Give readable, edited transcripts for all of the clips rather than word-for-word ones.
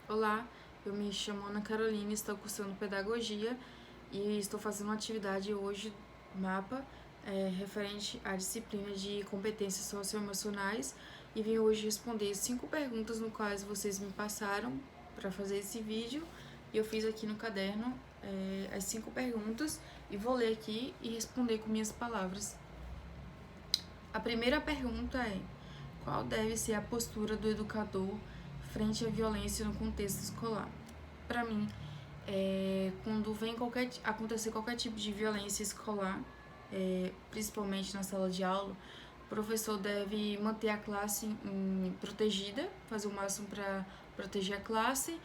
Olá, eu me chamo Ana Carolina, estou cursando Pedagogia e estou fazendo uma atividade hoje, mapa, referente à disciplina de competências socioemocionais e vim hoje responder 5 perguntas no quais vocês me passaram para fazer esse vídeo e eu fiz aqui no caderno as 5 perguntas e vou ler aqui e responder com minhas palavras. A primeira pergunta é: qual deve ser a postura do educador frente à violência no contexto escolar? Para mim, quando vem acontecer qualquer tipo de violência escolar, principalmente na sala de aula, o professor deve manter a classe protegida, fazer o máximo para proteger a classe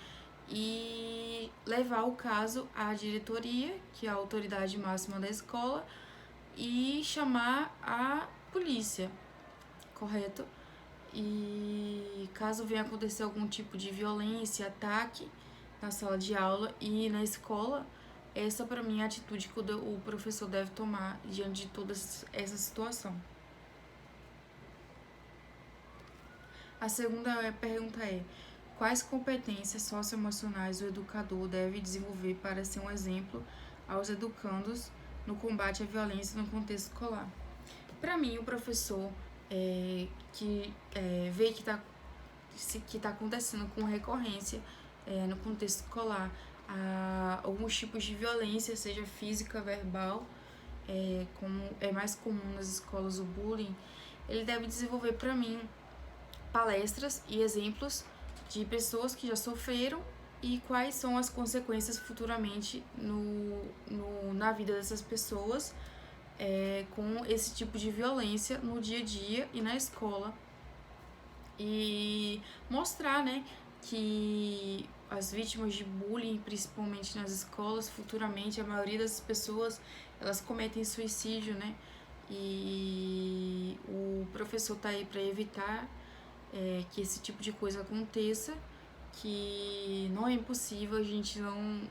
e levar o caso à diretoria, que é a autoridade máxima da escola, e chamar a polícia, correto? E caso venha acontecer algum tipo de violência, ataque na sala de aula e na escola, essa para mim é a atitude que o professor deve tomar diante de toda essa situação. A segunda pergunta é: quais competências socioemocionais o educador deve desenvolver para ser um exemplo aos educandos no combate à violência no contexto escolar? Para mim, o professor que vê que está acontecendo com recorrência no contexto escolar alguns tipos de violência, seja física, verbal, como é mais comum nas escolas o bullying, ele deve desenvolver para mim palestras e exemplos de pessoas que já sofreram e quais são as consequências futuramente na vida dessas pessoas com esse tipo de violência no dia a dia e na escola, e mostrar, né, que as vítimas de bullying, principalmente nas escolas, futuramente a maioria das pessoas elas cometem suicídio, né? E o professor tá aí para evitar que esse tipo de coisa aconteça, que não é impossível, a gente não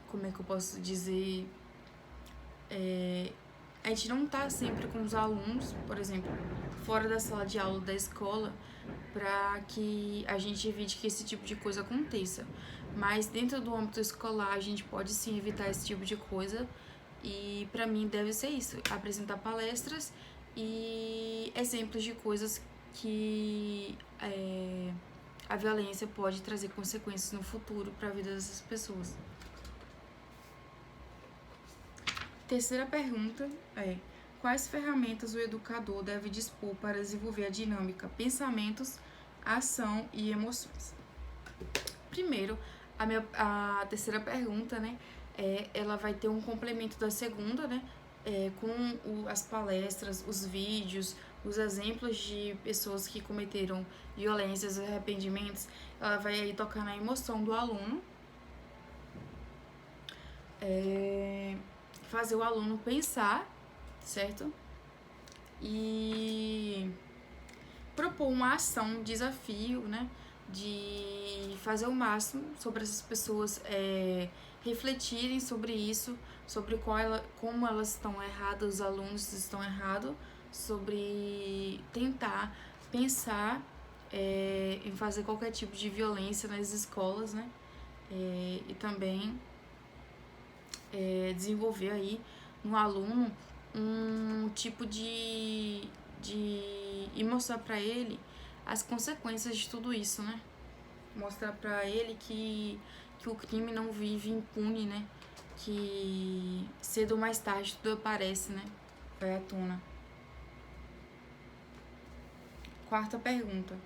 como é que eu posso dizer? A gente não tá sempre com os alunos, por exemplo, fora da sala de aula da escola, para que a gente evite que esse tipo de coisa aconteça. Mas dentro do âmbito escolar, a gente pode sim evitar esse tipo de coisa. E para mim deve ser isso: apresentar palestras e exemplos de coisas que a violência pode trazer consequências no futuro para a vida dessas pessoas. Terceira pergunta é: quais ferramentas o educador deve dispor para desenvolver a dinâmica pensamentos, ação e emoções? Primeiro, a terceira pergunta, né, ela vai ter um complemento da segunda, né, com as palestras, os vídeos, os exemplos de pessoas que cometeram violências e arrependimentos. Ela vai aí tocar na emoção do aluno, fazer o aluno pensar, certo? E propor uma ação, um desafio, né? De fazer o máximo sobre essas pessoas refletirem sobre isso, sobre como elas estão erradas, os alunos estão errados, sobre tentar pensar em fazer qualquer tipo de violência nas escolas, né? E também desenvolver aí no aluno um tipo e mostrar para ele as consequências de tudo isso, né? Mostrar para ele que o crime não vive impune, né? Que cedo ou mais tarde tudo aparece, né? Vai à tona. Quarta pergunta: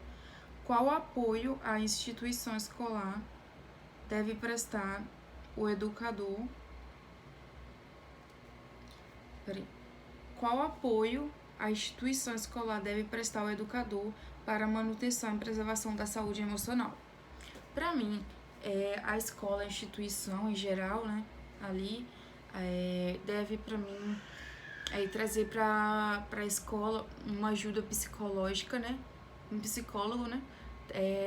qual apoio a instituição escolar deve prestar o educador? Qual apoio a instituição escolar deve prestar ao educador para a manutenção e preservação da saúde emocional? Para mim, a escola, a instituição em geral, né, ali, deve, para mim, trazer para a escola uma ajuda psicológica, né, um psicólogo, né,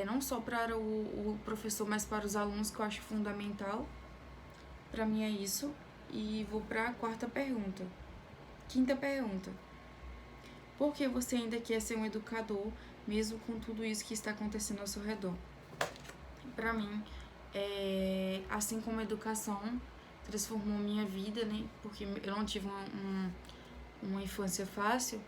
não só para o professor, mas para os alunos, que eu acho fundamental. Para mim é isso. E vou para a quarta pergunta. Quinta pergunta: Por que você ainda quer ser um educador, mesmo com tudo isso que está acontecendo ao seu redor? Para mim, assim como a educação transformou minha vida, né? Porque eu não tive uma infância fácil,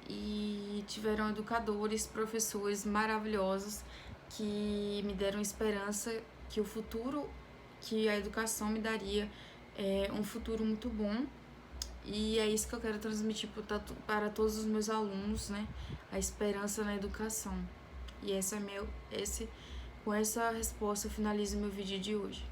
e tiveram educadores, professores maravilhosos que me deram esperança que o futuro, que a educação me daria um futuro muito bom. E é isso que eu quero transmitir para todos os meus alunos, né? A esperança na educação. E com essa resposta eu finalizo meu vídeo de hoje.